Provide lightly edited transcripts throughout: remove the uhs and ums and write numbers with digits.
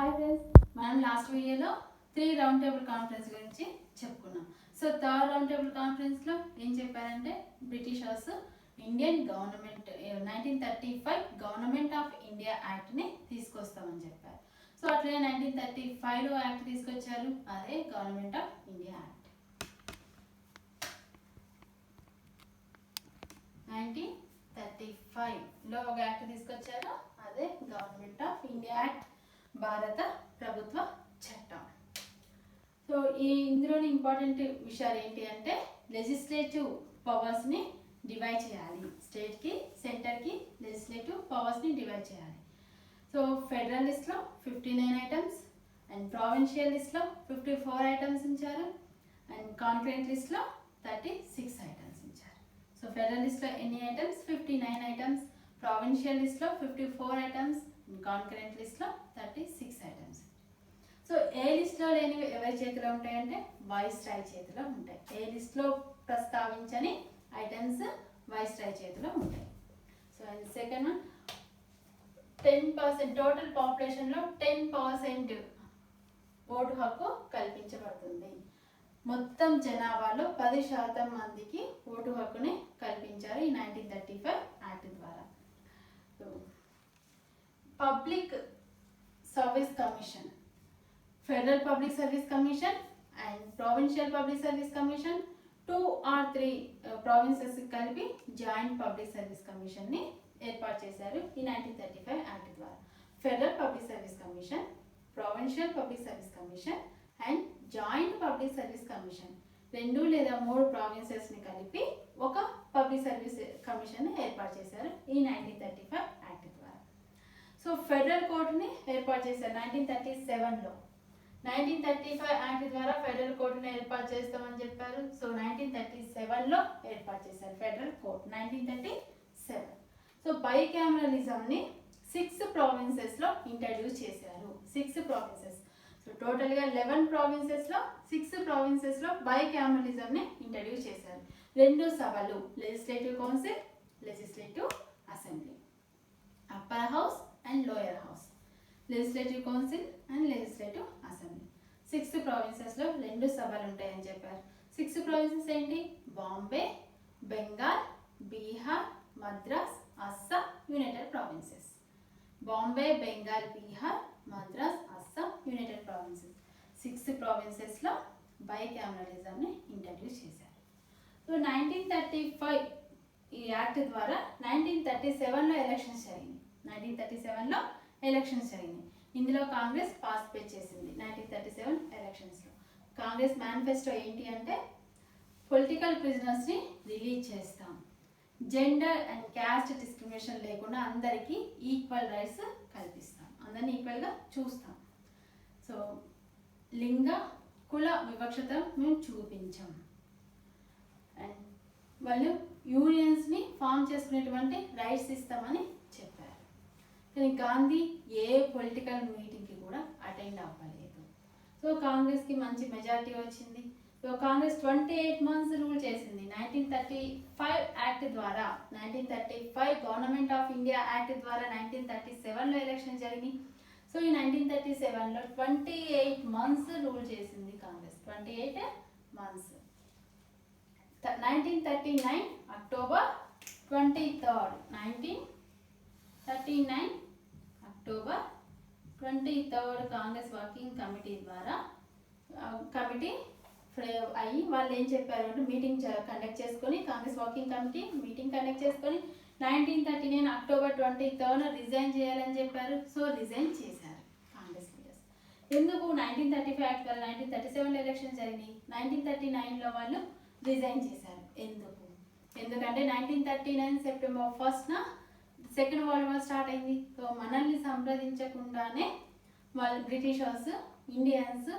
Hi friends, మనం last వీడియోలో 3 round table conference గురించి చెప్పుకున్నాం. సో థర్డ్ రౌండ్ టేబుల్ కాన్ఫరెన్స్లో ఏం చెప్పారంటే britishers Indian government 1935 government of India యాక్ట్ని తీసుకొస్తామని చెప్పారు. సో అట్లనే 1935లో యాక్ట్ తీసుకొచ్చారు, అదే గవర్నమెంట్ ఆఫ్ ఇండియా యాక్ట్. 1935లో ఒక యాక్ట్ తీసుకొచ్చారు, అదే గవర్నమెంట్ ఆఫ్ ఇండియా యాక్ట్, భారత ప్రభుత్వ చట్టం. సో ఇందులోని ఇంపార్టెంట్ విషయాలు ఏంటి అంటే లెజిస్లేటివ్ పవర్స్ని డివైడ్ చేయాలి, స్టేట్కి సెంటర్కి లెజిస్లేటివ్ పవర్స్ని డివైడ్ చేయాలి. సో ఫెడరల్ లిస్ట్లో 59 ఐటమ్స్ అండ్ ప్రావిన్షియల్ లిస్ట్లో 54 ఐటమ్స్ ఉంచారు అండ్ కాన్కరెంట్ లిస్ట్లో 36 ఐటమ్స్ ఉంచారు. సో ఫెడరల్ లిస్ట్లో ఎన్ని ఐటమ్స్? 59 ఐటమ్స్, ప్రావిన్షియల్ లిస్ట్లో 54 ఐటమ్స్, కాన్కరెంట్ లిస్ట్లో 36 ఐటమ్స్. సో ఏ లిస్ట్లో లేనివి ఎవరి చేతిలో ఉంటాయంటే వైస్రాయ్ చేతిలో ఉంటాయి. ఏ లిస్ట్లో ప్రస్తావించని ఐటమ్స్ వైస్రాయ్ చేతిలో ఉంటాయి. సో సెకండ్ 10% టోటల్ పాపులేషన్లో 10% ఓటు హక్కు కల్పించబడుతుంది. మొత్తం జనాభాలో 10% మందికి ఓటు హక్కుని కల్పించారు ఈ 1935 యాక్ట్ ద్వారా. Public service commission, federal public service commission and provincial public service commission, 2 or 3 provinces కలిపి జాయింట్ పబ్లిక్ సర్వీస్ కమిషన్ని ఏర్పాటు చేశారు ఈ 1935 యాక్ట్ ద్వారా. Federal public service commission, provincial public service commission and joint public service commission, 2 లేదా 3 ప్రావిన్సెస్ని కలిపి ఒక public service కమిషన్ని ఏర్పాటు చేశారు ఈ 1935 యాక్ట్ ద్వారా. సో ఫెడరల్ కోర్టుని ఏర్పాటు చేశారు 1937లో. 1935 యాక్ట్ ద్వారా ఫెడరల్ కోర్టుని ఏర్పాటు చేస్తామని చెప్పారు. సో 1937లో ఏర్పాటు చేశారు ఫెడరల్ కోర్ట్ 1937. సో బైకామరలిజంని 6 ప్రావిన్సెస్లో ఇంట్రడ్యూస్ చేశారు. 6 ప్రావిన్సెస్. సో టోటల్గా 11 ప్రావిన్సెస్లో 6 ప్రావిన్సెస్లో బైకామరలిజంని ఇంట్రడ్యూస్ చేశారు. 2 సభలు, legislative council, legislative assembly, upper house and lower house, legislative council and legislative assembly. 6 ప్రావిన్సెస్లో 2 సభలు ఉంటాయని చెప్పారు. 6 ప్రావిన్సెస్ ఏంటి? Bombay, Bengal, Bihar, Madras, Assam, united provinces. Bombay, Bengal, Bihar, Madras, Assam, united provinces. 6 ప్రావిన్సెస్లో బైకామరలిజంని ఇంట్రడ్యూస్ చేశారు. సో 1935 ఈ యాక్ట్ ద్వారా 1937లో ఎలక్షన్స్ జరిగింది. 1937లో ఎలక్షన్స్ జరిగింది. ఇందులో కాంగ్రెస్ పార్టిసిపేట్ చేసింది 1937 ఎలక్షన్స్లో. కాంగ్రెస్ మేనిఫెస్టో ఏంటి అంటే పొలిటికల్ ప్రిజనర్స్ని రిలీజ్ చేస్తాం, జెండర్ అండ్ క్యాస్ట్ డిస్క్రిమినేషన్ లేకుండా అందరికీ ఈక్వల్ రైట్స్ కల్పిస్తాం, అందరినీ ఈక్వల్గా చూస్తాం. సో లింగ కుల వివక్షత మేము చూపించాం అండ్ వాళ్ళు యూనియన్స్ని ఫామ్ చేసుకునేటువంటి రైట్స్ ఇస్తామని చెప్పారు. కానీ గాంధీ ఏ పొలిటికల్ మీటింగ్కి కూడా అటెండ్ అవ్వలేదు. సో కాంగ్రెస్కి మంచి మెజారిటీ వచ్చింది. సో కాంగ్రెస్ 28 months రూల్ చేసింది 1935 యాక్ట్ ద్వారా. 1935 గవర్నమెంట్ ఆఫ్ ఇండియా యాక్ట్ ద్వారా 1937లో ఎలక్షన్ జరిగింది. సో ఈ 1937లో 28 months రూల్ చేసింది Congress. 28 months. 1939 October 23rd 1939 October 23rd Congress working committee ద్వారా కమిటీ అయ్యి వాళ్ళు ఏం చెప్పారు అంటే మీటింగ్ కండక్ట్ చేసుకొని, Congress working committee meeting conduct చేసుకొని 1939 October 23rd రిజైన్ చేయాలని చెప్పారు. సో రిజైన్ చేశారు కాంగ్రెస్ లీడర్స్. ఎందుకు? 1935 యాక్ట్ ద్వారా 1937లో ఎలక్షన్ జరిగింది, 1939లో వాళ్ళు రిజైన్ చేశారు. ఎందుకంటే 1939 September 1st second world war start అయింది. సో మనల్ని సంప్రదించకుండానే వాళ్ళు బ్రిటిషర్స్ ఇండియన్స్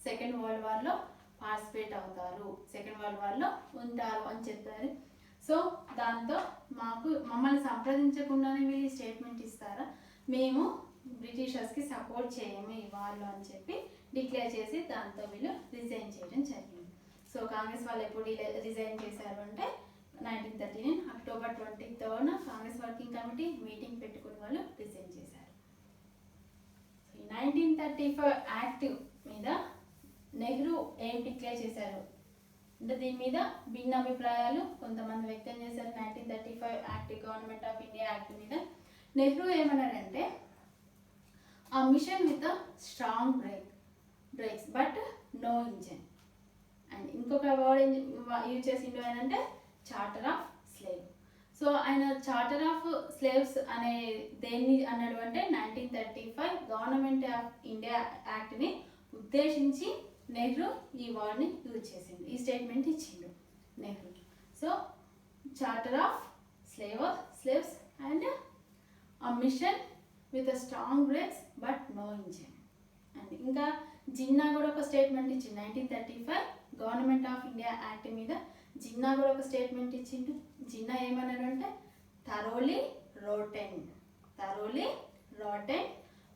సెకండ్ వరల్డ్ వార్లో పార్టిసిపేట్ అవుతారు, సెకండ్ వరల్డ్ వార్లో ఉంటారు అని చెప్పారు. సో దాంతో మమ్మల్ని సంప్రదించకుండానే వీళ్ళు స్టేట్మెంట్ ఇస్తారా, మేము బ్రిటిషర్స్కి సపోర్ట్ చేయము ఈ వార్లో అని చెప్పి డిక్లేర్ చేసి దాంతో వీళ్ళు రిజైన్ చేయడం జరిగింది. సో కాంగ్రెస్ వాళ్ళు ఎప్పుడు రిజైన్ చేశారు అంటే 1939 October 23rd Congress working committee meeting పెట్టుకుని వాళ్ళు రిజైన్ చేశారు. 1939 1935 యాక్ట్ మీద నెహ్రూ ఏం డిక్లేర్ చేశారు అంటే దీని మీద భిన్న అభిప్రాయాలు కొంతమంది వ్యక్తం చేశారు. 1935 act, government of India act మీద నెహ్రూ ఏమన్నారంటే ఆ machine with strong brakes but no engine. And ఇంకొక వర్డ్ యూజ్ చేసిండు ఆయన అంటే చార్టర్ ఆఫ్ స్లేవ్. సో ఆయన చార్టర్ ఆఫ్ స్లేవ్స్ అనే దేన్ని అన్నాడు అంటే 1935 గవర్నమెంట్ ఆఫ్ ఇండియా యాక్ట్ని ఉద్దేశించి నెహ్రూ ఈ వర్డ్ని యూజ్ చేసిండు, ఈ స్టేట్మెంట్ ఇచ్చిండు Nehru. So charter of slaves and a mission with a strong brakes but no engine. And ఇంకా జిన్నా కూడా ఒక స్టేట్మెంట్ ఇచ్చింది 1935 గవర్నమెంట్ ఆఫ్ ఇండియా యాక్ట్ మీద. జిన్నా కూడా ఒక స్టేట్మెంట్ ఇచ్చిండు. జిన్నా ఏమన్నాడు అంటే thoroughly rotten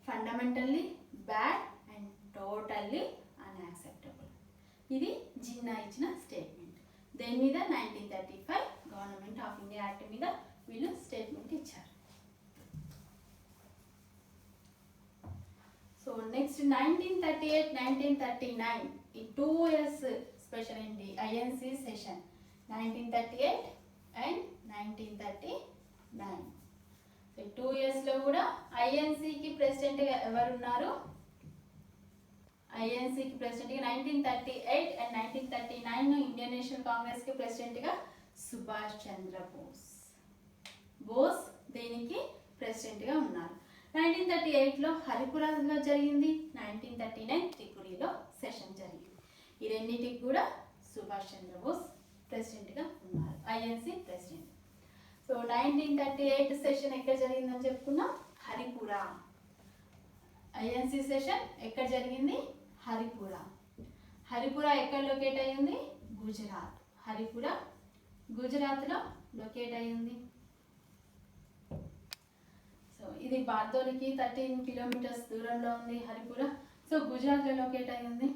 fundamentally bad and totally unacceptable. ఇది జిన్నా ఇచ్చిన స్టేట్మెంట్. దేని మీద 1935 గవర్నమెంట్ ఆఫ్ ఇండియా యాక్ట్ మీద వీళ్ళు స్టేట్మెంట్ ఇచ్చారు. సో నెక్స్ట్ 1938, 1939 ఈ 2 years స్పెషల్ ఏంటి ఐఎన్సి సెషన్ 1938 అండ్ 1939. సో 2 yearsలో కూడా ఐఎన్సికి ప్రెసిడెంట్గా ఎవరున్నారు? ఐఎన్సికి ప్రెసిడెంట్గా 1938 అండ్ 1939 ఇండియన్ నేషనల్ కాంగ్రెస్కి ప్రెసిడెంట్గా సుభాష్ చంద్ర బోస్ దీనికి ప్రెసిడెంట్గా ఉన్నారు. 1938లో హరిపురాలో జరిగింది, 1939 త్రిపురిలో సెషన్ జరిగింది. ఈ రెండింటికి కూడా సుభాష్ చంద్రబోస్ ప్రెసిడెంట్గా ఉన్నారు, ఐఎన్సి ప్రెసిడెంట్. సో 1938 సెషన్ ఎక్కడ జరిగిందని చెప్పుకున్నాం, హరిపురా. ఐఎన్సి సెషన్ ఎక్కడ జరిగింది? హరిపురా ఎక్కడ లొకేట్ అయ్యింది? గుజరాత్. హరిపురా గుజరాత్లో లొకేట్ అయ్యింది. సో ఇది బార్దోలికి 13 kilometers దూరంలో ఉంది హరిపురా. సో గుజరాత్లో లొకేట్ అయ్యింది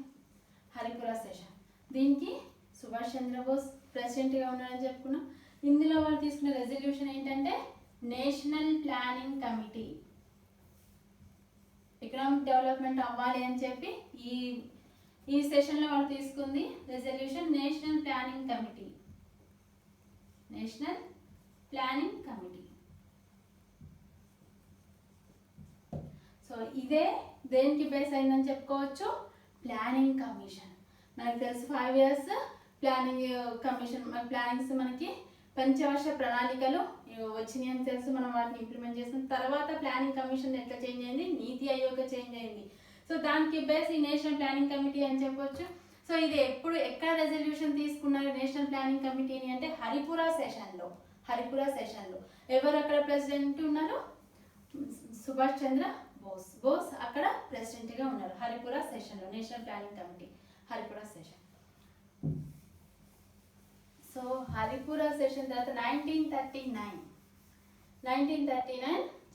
హరిపురా సెషన్. దీనికి సుభాష్ చంద్రబోస్ ప్రెసిడెంట్గా ఉన్నారని చెప్పుకున్నాం. ఇందులో వాళ్ళు తీసుకున్న రెజల్యూషన్ ఏంటంటే national planning committee, economic development అవ్వాలి అని చెప్పి ఈ సెషన్లో వాళ్ళు తీసుకుంది resolution national planning committee. So ఇదే దేనికి బేస్ అయిందని చెప్పుకోవచ్చు, ప్లానింగ్ కమిషన్. మనకు తెలుసు 5 years ప్లానింగ్ కమిషన్, మన ప్లానింగ్స్ మనకి పంచవర్ష ప్రణాళికలు వచ్చినాయి అని తెలుసు. మనం వాటిని ఇంప్లిమెంట్ చేసిన తర్వాత ప్లానింగ్ కమిషన్ ఎట్లా చేంజ్ అయింది, నీతి ఆయోగ్ చేంజ్ అయింది. సో దానికి బేస్ ఈ నేషనల్ ప్లానింగ్ కమిటీ అని చెప్పొచ్చు. సో ఇది ఎక్కడ రెజల్యూషన్ తీసుకున్నారు నేషనల్ ప్లానింగ్ కమిటీని అంటే హరిపురా సెషన్లో. ఎవరు అక్కడ ప్రెసిడెంట్ ఉన్నారు? సుభాష్ చంద్ర బోస్ అక్కడ ప్రెసిడెంట్గా ఉన్నారు హరిపురా సెషన్లో, national planning committee Haripura session. So Haripura session తర్వాత 1939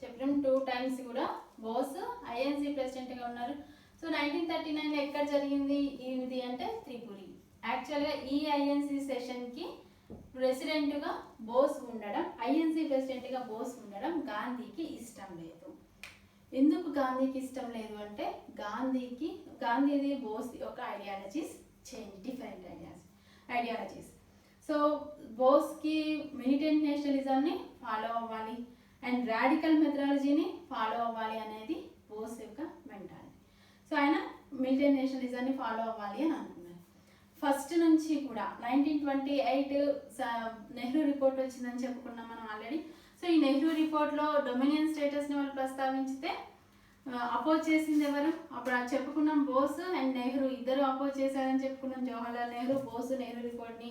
చెప్పినాం 2 times కూడా బోస్ ఐఎన్సి ప్రెసిడెంట్గా ఉన్నారు. సో 1939లో ఎక్కడ జరిగింది ఇది అంటే త్రిపురి. యాక్చువల్గా ఈ ఐఎన్సి సెషన్కి ప్రెసిడెంట్గా బోస్ ఉండడం, ఐఎన్సి ప్రెసిడెంట్గా బోస్ ఉండడం గాంధీకి ఇష్టం లేదు. ఎందుకు గాంధీకి ఇష్టం లేదు అంటే గాంధీది బోస్ యొక్క ఐడియాలజీస్ డిఫరెంట్ ఐడియాలజీస్. సో బోస్కి మిలిటెంట్ నేషనలిజంని ఫాలో అవ్వాలి అండ్ రాడికల్ మెథడాలజీని ఫాలో అవ్వాలి అనేది బోస్ యొక్క మెంటాలిటీ. సో ఆయన మిలిటెంట్ నేషనలిజాన్ని ఫాలో అవ్వాలి అని అనుకున్నారు. ఫస్ట్ నుంచి కూడా 1928 నెహ్రూ రిపోర్ట్ వచ్చిందని చెప్పుకున్నాం మనం ఆల్రెడీ. సో ఈ నెహ్రూ రిపోర్ట్లో డొమినియన్ స్టేటస్ని వాళ్ళు ప్రస్తావించితే అపోజ్ చేసింది ఎవరు? అప్పుడు చెప్పుకున్నాం బోస్ అండ్ నెహ్రూ ఇద్దరు అపోజ్ చేశారని చెప్పుకున్నాం. జవహర్లాల్ నెహ్రూ నెహ్రూ రిపోర్ట్ని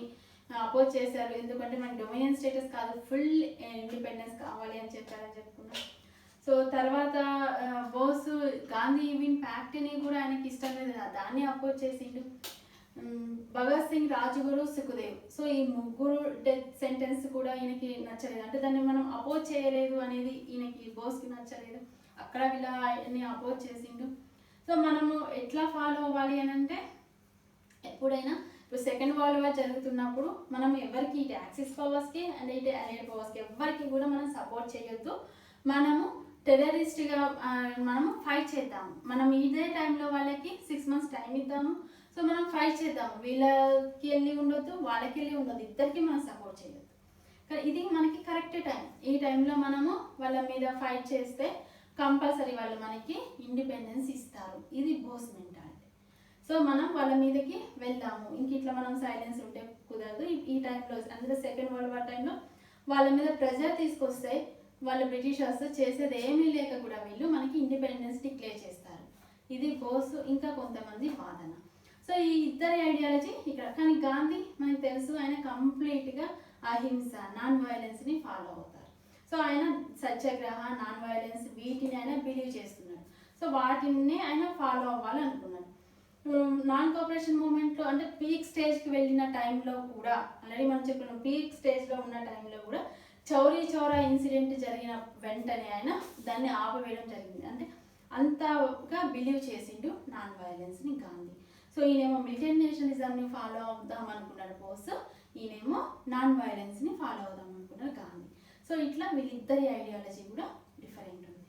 అపోజ్ చేశారు. ఎందుకంటే మనకి డొమినియన్ స్టేటస్ కాదు, ఫుల్ ఇండిపెండెన్స్ కావాలి అని చెప్పారని చెప్పుకున్నాం. సో తర్వాత బోస్ గాంధీ ఈవిన్ ప్యాక్ట్ని కూడా ఆయనకి ఇష్టం లేదు, దాన్ని అపోజ్ చేసిండు. భగత్ సింగ్, రాజ్గురు, సుఖదేవ్, సో ఈ ముగ్గురు డెత్ సెంటెన్స్ కూడా ఈయనకి నచ్చలేదు. అంటే దాన్ని మనం అపోజ్ చేయలేదు అనేది ఈయనకి బోస్కి నచ్చలేదు, అక్కడ వీళ్ళని అపోజ్ చేసిండు. సో మనము ఎట్లా ఫాలో అవ్వాలి అని అంటే ఎప్పుడైనా ఇప్పుడు సెకండ్ వరల్డ్ వార్ జరుగుతున్నప్పుడు మనం ఎవరికి ఇటు యాక్సిస్ పవర్స్కి అండ్ ఇటు అలైడ్ పవర్స్కి ఎవరికి కూడా మనం సపోర్ట్ చేయొద్దు. మనము టెర్రరిస్ట్గా మనము ఫైట్ చేద్దాము. మనం ఇదే టైంలో వాళ్ళకి 6 months టైం ఇద్దాము. సో మనం ఫైట్ చేద్దాము. వీళ్ళకి వెళ్ళి ఉండొద్దు, వాళ్ళకి వెళ్ళి ఉండొద్దు, ఇద్దరికి మనం సపోర్ట్ చేయొద్దు. కానీ ఇది మనకి కరెక్ట్ టైం. ఈ టైంలో మనము వాళ్ళ మీద ఫైట్ చేస్తే కంపల్సరీ వాళ్ళు మనకి ఇండిపెండెన్స్ ఇస్తారు. ఇది బోస్ మెంటాలిటీ. సో మనం వాళ్ళ మీదకి వెళ్దాము. ఇంక ఇట్లా మనం సైలెన్స్ ఉంటే కుదరదు. ఈ టైంలో అందులో సెకండ్ వరల్డ్ వార్ టైంలో వాళ్ళ మీద ప్రెజర్ తీసుకొస్తే వాళ్ళు బ్రిటిషర్స్ చేసేది ఏమీ లేక కూడా వీళ్ళు మనకి ఇండిపెండెన్స్ డిక్లేర్ చేస్తారు. ఇది బోస్ ఇంకా కొంతమంది వాదన. సో ఈ ఇద్దరి ఐడియాలజీ ఇక్కడ. కానీ గాంధీ మనకు తెలుసు, ఆయన కంప్లీట్గా అహింస, నాన్ వైలెన్స్ని ఫాలో అవుతారు. సో ఆయన సత్యాగ్రహ, నాన్ వైలెన్స్ వీటిని ఆయన బిలీవ్ చేస్తున్నాడు. సో వాటిని ఆయన ఫాలో అవ్వాలనుకున్నాడు. నాన్ కోఆపరేషన్ మూమెంట్లో అంటే పీక్ స్టేజ్కి వెళ్ళిన టైంలో కూడా, ఆల్రెడీ మనం చెప్పిన పీక్ స్టేజ్లో ఉన్న టైంలో కూడా చౌరీ చౌరా ఇన్సిడెంట్ జరిగిన వెంటనే ఆయన దాన్ని ఆపివేయడం జరిగింది. అంటే అంతగా బిలీవ్ చేసిండు నాన్ వైలెన్స్ని గాంధీ. సో ఈయనేమో మిలిటెంట్ నేషనలిజంని ఫాలో అవుదాం అనుకున్నాడు బోస్, ఈయనేమో నాన్ వైలెన్స్ని ఫాలో అవుదాం అనుకున్నాడు గాంధీ. సో ఇట్లా వీళ్ళిద్దరి ఐడియాలజీ కూడా డిఫరెంట్ ఉంది.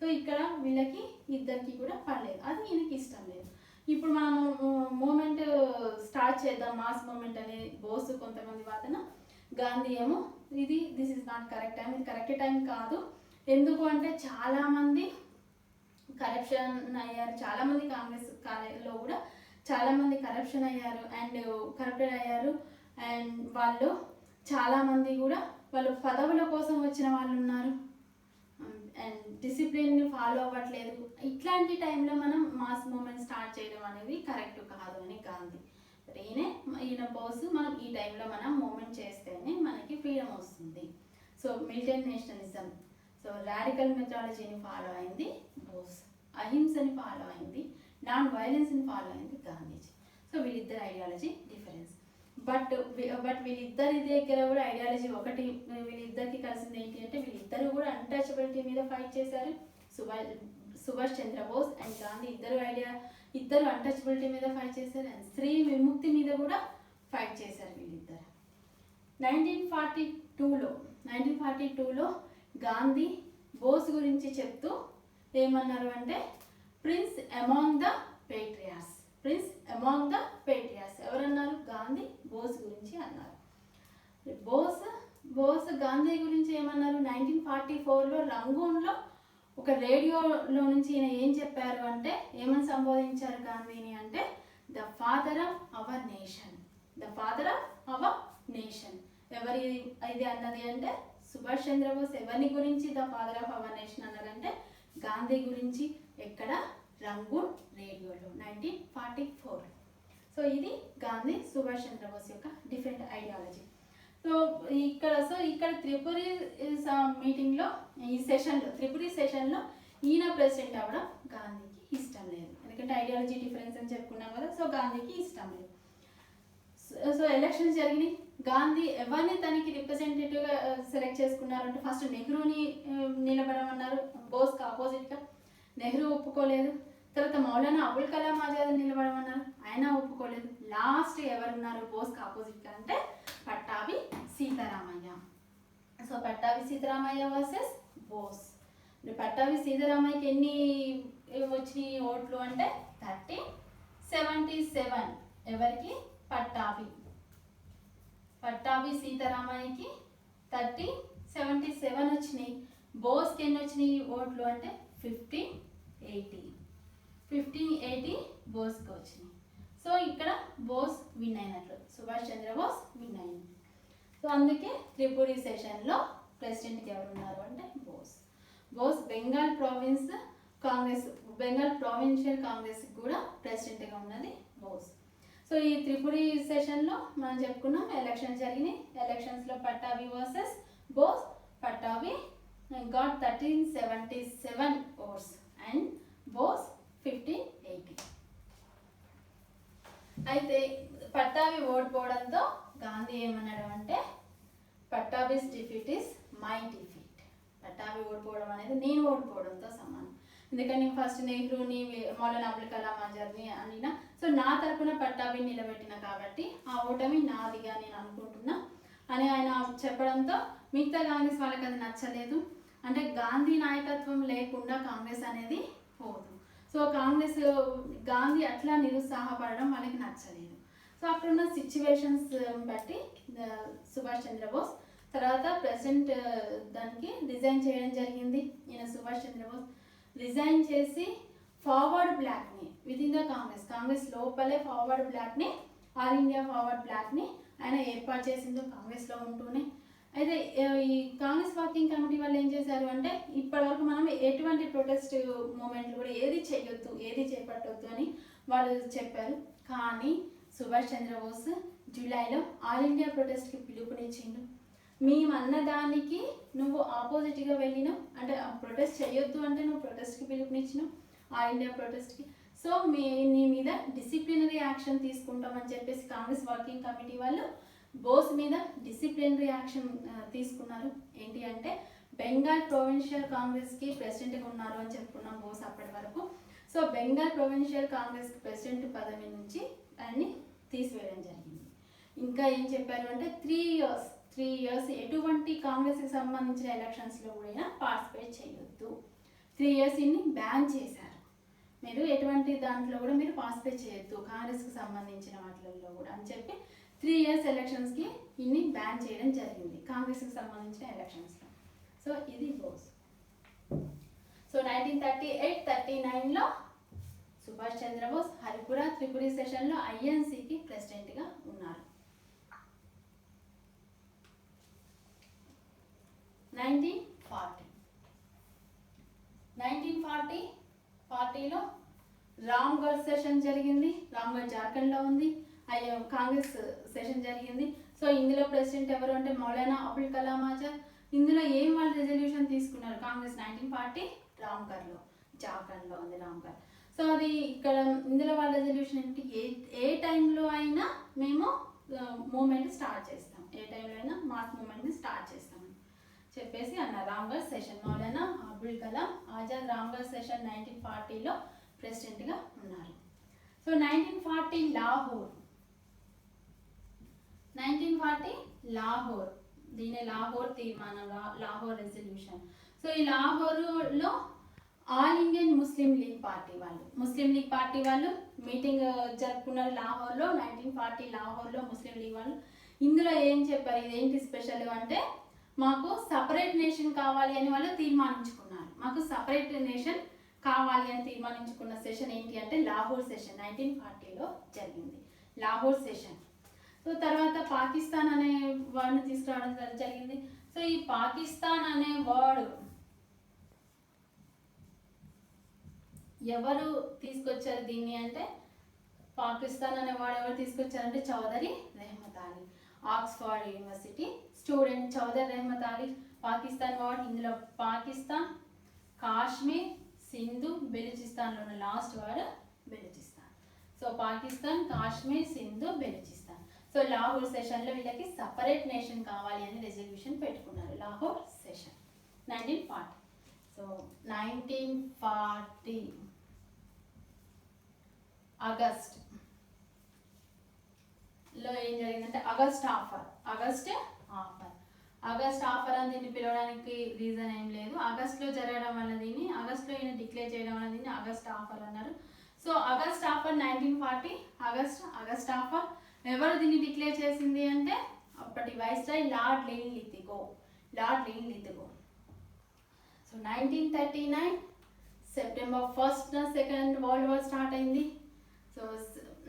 సో ఇక్కడ వీళ్ళకి ఇద్దరికి కూడా పడలేదు, అది ఈయనకి ఇష్టం లేదు. ఇప్పుడు మనం మూమెంట్ స్టార్ట్ చేద్దాం, మాస్ మూమెంట్ అనేది బోస్ కొంతమంది వాదన, గాంధీ ఏమో this is not correct time, ఇది కరెక్ట్ టైం కాదు. ఎందుకు అంటే చాలామంది కరప్షన్ అయ్యారు, చాలామంది కాంగ్రెస్ కాలేజీలో కూడా చాలామంది కరప్షన్ అయ్యారు అండ్ కరప్టెడ్ అయ్యారు. అండ్ వాళ్ళు చాలామంది కూడా వాళ్ళు పదవుల కోసం వచ్చిన వాళ్ళు ఉన్నారు అండ్ డిసిప్లిన్ని ఫాలో అవ్వట్లేదు. ఇట్లాంటి టైంలో మనం మాస్ మూమెంట్ స్టార్ట్ చేయడం అనేది కరెక్ట్ కాదు అని గాంధీ. ఈయన బోస్ మనం ఈ టైంలో మనం మూమెంట్ చేస్తేనే మనకి ఫ్రీడమ్ వస్తుంది. So militant nationalism, so radical మెథడాలజీని ఫాలో అయింది బోస్, అహింసని ఫాలో అయింది, నాన్ వైలెన్స్ని ఫాలో అయింది గాంధీజీ. సో వీళ్ళిద్దరు ఐడియాలజీ డిఫరెన్స్. బట్ వీళ్ళిద్దరి దగ్గర కూడా ఐడియాలజీ ఒకటి. వీళ్ళిద్దరికి కలిసింది ఏంటి అంటే వీళ్ళిద్దరు కూడా అన్టచబిలిటీ మీద ఫైట్ చేశారు. సుభాష్ చంద్రబోస్ అండ్ గాంధీ ఇద్దరు అన్టచబిలిటీ మీద ఫైట్ చేశారు అండ్ స్త్రీ విముక్తి మీద కూడా ఫైట్ చేశారు వీళ్ళిద్దరు. 1942లో గాంధీ బోస్ గురించి చెప్తూ ఏమన్నారు అంటే ప్రిన్స్ అమాంగ్ ద పేట్రియాట్స్. ఎవరన్నారు? గాంధీ బోస్ గురించి అన్నారు. బోస్ గాంధీ గురించి ఏమన్నారు? 1944లో రంగూన్లో ఒక రేడియోలో నుంచి ఈయన ఏం చెప్పారు అంటే, ఏమని సంబోధించారు గాంధీని అంటే the father of our nation. ఎవరి ఇది అన్నది అంటే సుభాష్ చంద్రబోస్. ఎవరి గురించి the father of our nation అన్నారంటే గాంధీ గురించి. ఎక్కడ? రంగూన్ రేడియోలో 1944. సో ఇది గాంధీ సుభాష్ చంద్రబోస్ యొక్క డిఫరెంట్ ఐడియాలజీ. సో ఇక్కడ త్రిపురి మీటింగ్లో త్రిపురి సెషన్లో ఈయన ప్రెసిడెంట్ అవ్వడం గాంధీకి ఇష్టం లేదు. ఎందుకంటే ఐడియాలజీ డిఫరెన్స్ అని చెప్పుకున్నాం కదా. సో గాంధీకి ఇష్టం లేదు. సో ఎలక్షన్స్ జరిగినాయి. గాంధీ ఎవరిని తనకి రిప్రజెంటేటివ్గా సెలెక్ట్ చేసుకున్నారంటే ఫస్ట్ నెహ్రూని నిలబడమన్నారు బోస్కి ఆపోజిట్గా. నెహ్రూ ఒప్పుకోలేదు. తర్వాత మౌలానా అబుల్ కలాం ఆజాద్ నిలబడమన్నారు, ఆయన ఒప్పుకోలేదు. లాస్ట్ ఎవరున్నారు బోస్కి ఆపోజిట్గా అంటే పట్టాభి సీతారామయ్య. So Pattabhi Sitaramayya versus Bose. పట్టాభి సీతారామయ్యకి ఎన్ని వచ్చినాయి ఓట్లు అంటే 30-77. ఎవరికి? పట్టాభి సీతారామయ్యకి 30-77 వచ్చినాయి. బోస్కి ఎన్ని వచ్చినాయి ఓట్లు అంటే 15-80 బోస్కి వచ్చినాయి. సో ఇక్కడ బోస్ విన్ అయినట్లు, సుభాష్ చంద్రబోస్ విన్ అయినట్లు. సో అందుకే త్రిపురి సెషన్లో ప్రెసిడెంట్కి ఎవరున్నారు అంటే బోస్ బెంగాల్ ప్రావిన్షియల్ కాంగ్రెస్ కూడా ప్రెసిడెంట్గా ఉన్నది బోస్. సో ఈ త్రిపురి సెషన్లో మనం చెప్పుకున్నాం ఎలక్షన్ జరిగినాయి. ఎలక్షన్స్లో Pattabhi versus Bose. Pattabhi got 1377 votes and Bose 1580. అయితే పట్టాభి ఓడిపోవడంతో గాంధీ ఏమన్నాడు అంటే Pattabhi's defeat is my defeat. Pattabhi ఓడిపోవడం అనేది నేను ఓడిపోవడంతో సమానం. ఎందుకంటే ఫస్ట్ నెహ్రూని మౌలానా అబుల్ కలాం ఆజాద్ని అనినా, సో నా తరపున పట్టాభిని నిలబెట్టిన కాబట్టి ఆ ఓటమి నాదిగా నేను అనుకుంటున్నా అని ఆయన చెప్పడంతో మిగతా కాంగ్రెస్ వాళ్ళకి అది నచ్చలేదు. అంటే గాంధీ నాయకత్వం లేకుండా కాంగ్రెస్ అనేది పోదు. సో గాంధీ అట్లా నిరుత్సాహపడడం వాళ్ళకి నచ్చలేదు. సో అక్కడున్న సిచ్యువేషన్స్ బట్టి సుభాష్ చంద్రబోస్ తర్వాత ప్రెసిడెంట్ దానికి రిజైన్ చేయడం జరిగింది. ఈయన సుభాష్ చంద్రబోస్ రిజైన్ చేసి ఫార్వర్డ్ బ్లాక్ని విదిన్ ద కాంగ్రెస్ లోపలే ఫార్వర్డ్ బ్లాక్ని ఆల్ ఇండియా ఫార్వర్డ్ బ్లాక్ని ఆయన ఏర్పాటు చేసిందో కాంగ్రెస్లో ఉంటూనే. అయితే ఈ కాంగ్రెస్ వర్కింగ్ కమిటీ వాళ్ళు ఏం చేశారు అంటే ఇప్పటివరకు మనం ఎటువంటి ప్రొటెస్ట్ మూమెంట్లు కూడా ఏది చేయొద్దు, ఏది చేపట్టొద్దు అని వాళ్ళు చెప్పారు. కానీ సుభాష్ చంద్రబోస్ జూలైలో ఆల్ ఇండియా ప్రొటెస్ట్కి పిలుపునిచ్చిండు. మేమన్నదానికి నువ్వు ఆపోజిట్గా వెళ్ళినావు, అంటే ప్రొటెస్ట్ చేయొద్దు అంటే నువ్వు ప్రొటెస్ట్కి పిలుపునిచ్చినావు ఆల్ ఇండియా ప్రొటెస్ట్కి. సో నీ మీద డిసిప్లినరీ యాక్షన్ తీసుకుంటామని చెప్పేసి కాంగ్రెస్ వర్కింగ్ కమిటీ వాళ్ళు బోస్ మీద డిసిప్లినరీ యాక్షన్ తీసుకున్నారు. ఏంటి అంటే బెంగాల్ ప్రొవిన్షియల్ కాంగ్రెస్కి ప్రెసిడెంట్గా ఉన్నారు అని చెప్పుకున్నాం బోస్ అప్పటి వరకు. So Bengal provincial Congress president పదవి నుంచి ఆయన్ని తీసివేయడం జరిగింది. ఇంకా ఏం చెప్పారు అంటే 3 years ఎటువంటి కాంగ్రెస్కి సంబంధించిన ఎలక్షన్స్లో కూడా పార్టిసిపేట్ చేయొద్దు. 3 years ఇన్ని బ్యాన్ చేశారు. మీరు ఎటువంటి దాంట్లో కూడా మీరు పార్టిసిపేట్ చేయొద్దు కాంగ్రెస్కి సంబంధించిన వాటిల్లో కూడా అని చెప్పి 3 years ఎలక్షన్స్కి ఇన్ని బ్యాన్ చేయడం జరిగింది కాంగ్రెస్కి సంబంధించిన ఎలక్షన్స్లో. సో ఇది బోస్. సో 1938-39లో సుభాష్ చంద్రబోస్ హరిపురా త్రిపురి సెషన్లో ఐఎన్సీకి ప్రెసిడెంట్గా ఉన్నారు. 1940లో రామ్గఢ్ సెషన్ జరిగింది. రామ్గఢ్ జార్ఖండ్లో ఉంది. కాంగ్రెస్ సెషన్ జరిగింది. సో ఇందులో ప్రెసిడెంట్ ఎవరు అంటే మౌలానా అబుల్ కలాం ఆజాద్. ఇందులో ఏం వాళ్ళు రెజల్యూషన్ తీసుకున్నారు కాంగ్రెస్ 1940 రామ్గఢ్లో జార్ఖండ్లో ఉంది రామ్గఢ్. సో అది ఇక్కడ ఇందులో వాళ్ళ రెజల్యూషన్ ఏంటి, ఏ టైంలో అయినా మేము మూమెంట్ స్టార్ట్ చేస్తాం, ఏ టైంలో అయినా మాస్ మూమెంట్ని స్టార్ట్ చేస్తామని చెప్పేసి అన్నారు. రామ్గఢ్ సెషన్ మౌలానా అబుల్ కలాం ఆజాద్ రామ్గఢ్ సెషన్ 1940లో ప్రెసిడెంట్గా ఉన్నారు. సో 1940 లాహోర్ దీని లాహోర్ తీర్మానం, లాహోర్ రెజల్యూషన్. సో ఈ లాహోర్లో all Indian Muslim league party వాళ్ళు మీటింగ్ జరుపుకున్నారు లాహోర్లో. 1940 లాహోర్లో ముస్లిం లీగ్ వాళ్ళు ఇందులో ఏం చెప్పారు, ఇదేంటి స్పెషల్ అంటే మాకు సపరేట్ నేషన్ కావాలి అని వాళ్ళు తీర్మానించుకున్నారు. మాకు సపరేట్ నేషన్ కావాలి అని తీర్మానించుకున్న సెషన్ ఏంటి అంటే లాహోర్ సెషన్ 1940లో జరిగింది లాహోర్ సెషన్. సో తర్వాత పాకిస్తాన్ అనే వర్డ్ని తీసుకురావడం జరిగింది. సో ఈ పాకిస్తాన్ అనే వర్డ్ ఎవరు తీసుకొచ్చారు దీన్ని అంటే పాకిస్తాన్ అనే వర్డ్ ఎవరు తీసుకొచ్చారంటే Chaudhary Rahmat Ali, Oxford university student Chaudhary Rahmat Ali. Pakistan word ఇందులో పాకిస్తాన్, కాశ్మీర్, సింధు, బెలూచిస్తాన్లో ఉన్న last word Baluchistan. So Pakistan, Kashmir, Sindhu, Baluchistan. So Lahore సెషన్లో వీళ్ళకి సపరేట్ నేషన్ కావాలి అని రెజల్యూషన్ పెట్టుకున్నారు లాహోర్ సెషన్ 1940. సో 1940 ఆగస్ట్లో ఏం జరిగిందంటే ఆగస్ట్ ఆఫర్ అని దీన్ని పిలవడానికి రీజన్ ఏం లేదు. ఆగస్ట్లో జరగడం వల్ల దీన్ని ఆగస్ట్లో ఈయన డిక్లేర్ చేయడం వల్ల దీన్ని ఆగస్ట్ ఆఫర్ అన్నారు. So August offer 1940 August offer ఎవరు దీన్ని డిక్లేర్ చేసింది అంటే అప్పటి viceroy lord Linlithgow. So 1939 September 1st second world war start అయింది. So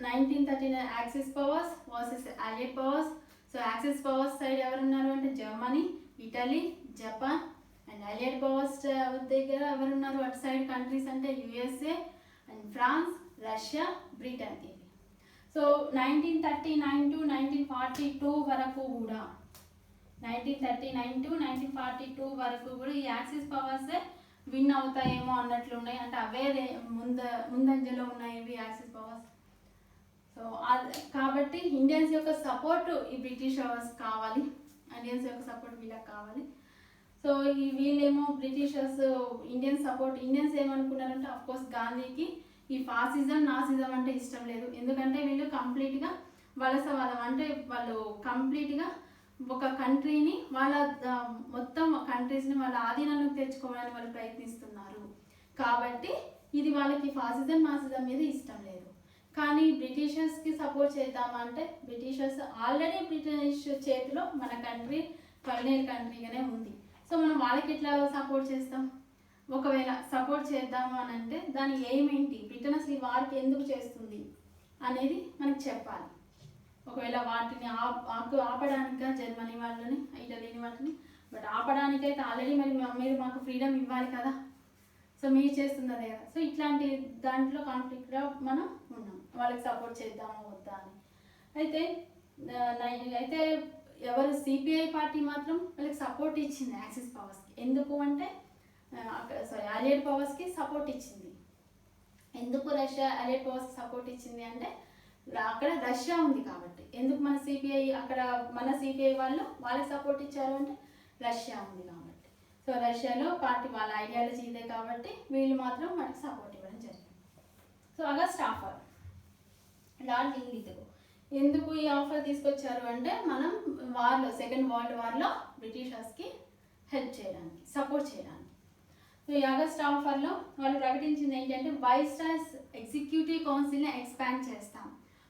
1939 axis powers versus allied powers. So axis powers side ఎవరున్నారు అంటే జర్మనీ, ఇటలీ, జపాన్. అండ్ అలైడ్ పవర్స్ దగ్గర ఎవరున్నారు అటు సైడ్ కంట్రీస్ అంటే USA and France, Russia, Britain. ఇవి. సో 1939 to 1942 వరకు కూడా 1939 to 1942 వరకు కూడా ఈ యాక్సిస్ పవర్సే విన్ అవుతాయేమో అన్నట్లు ఉన్నాయి. అంటే అవే ముందంజలో ఉన్నాయి ఇవి యాక్సిస్ పవర్స్. సో కాబట్టి ఇండియన్స్ యొక్క సపోర్ట్ ఈ బ్రిటిష్ అవర్స్ కావాలి, ఇండియన్స్ యొక్క సపోర్ట్ వీళ్ళకి కావాలి. సో ఈ వీళ్ళేమో బ్రిటిషర్స్ ఇండియన్స్ ఏమనుకున్నారంటే అఫ్కోర్స్ గాంధీకి ఈ ఫాసిజం నాసిజం అంటే ఇష్టం లేదు. ఎందుకంటే వీళ్ళు కంప్లీట్గా వలసవాదం అంటే వాళ్ళు కంప్లీట్గా ఒక కంట్రీని వాళ్ళ మొత్తం కంట్రీస్ని వాళ్ళ ఆధీనంలోకి తెచ్చుకోవాలని వాళ్ళు ప్రయత్నిస్తున్నారు. కాబట్టి ఇది వాళ్ళకి ఫాసిజం మాసిజం మీద ఇష్టం లేదు. కానీ బ్రిటిషర్స్కి సపోర్ట్ చేద్దామంటే బ్రిటిషర్స్ ఆల్రెడీ బ్రిటిష్ చేతిలో మన కంట్రీ కల్నేల్ కంట్రీగానే ఉంది. సో మనం వాళ్ళకి ఎట్లా సపోర్ట్ చేస్తాం? ఒకవేళ సపోర్ట్ చేద్దాము అని అంటే దాని ఎయిమ్ ఏంటి, బ్రిటన్ అసలు ఈ వార్కి ఎందుకు చేస్తుంది అనేది మనకు చెప్పాలి. ఒకవేళ వాటిని ఆపడానిక జర్మనీ వాళ్ళని ఇటలీని వాటిని, బట్ ఆపడానికైతే ఆల్రెడీ మీరు మాకు ఫ్రీడమ్ ఇవ్వాలి కదా, సో మీరు చేస్తుంది అదే కదా. సో ఇట్లాంటి దాంట్లో కాన్ఫ్లిక్ట్గా మనం ఉన్నాం, వాళ్ళకి సపోర్ట్ చేద్దామా వద్దా అని. అయితే ఎవరు సిపిఐ పార్టీ మాత్రం వాళ్ళకి సపోర్ట్ ఇచ్చింది యాక్సిస్ పవర్స్కి. ఎందుకు అంటే అలైడ్ పవర్స్కి సపోర్ట్ ఇచ్చింది. ఎందుకు రష్యా అలైడ్ పవర్స్కి సపోర్ట్ ఇచ్చింది అంటే అక్కడ రష్యా ఉంది కాబట్టి. ఎందుకు మన సిపిఐ అక్కడ మన సిపిఐ వాళ్ళకి సపోర్ట్ ఇచ్చారు అంటే రష్యా ఉంది కాబట్టి. సో రష్యాలో పార్టీ వాళ్ళ ఐడియాలజీ ఇదే కాబట్టి వీళ్ళు మాత్రం మనకి సపోర్ట్ ఇవ్వడం జరిగింది. సో ఆగస్ట్ ఆఫర్ లార్డ్ ఇంగ్లీతుకు ఎందుకు ఈ ఆఫర్ తీసుకొచ్చారు అంటే మనం వార్లో సెకండ్ వరల్డ్ వార్లో బ్రిటిషర్స్కి హెల్ప్ చేయడానికి, సపోర్ట్ చేయడానికి. సో ఈ ఆగస్ట్ ఆఫర్లో వాళ్ళు ప్రకటించింది ఏంటంటే వైస్రాయ్స్ ఎగ్జిక్యూటివ్ కౌన్సిల్ని ఎక్స్పాండ్ చేస్తాం.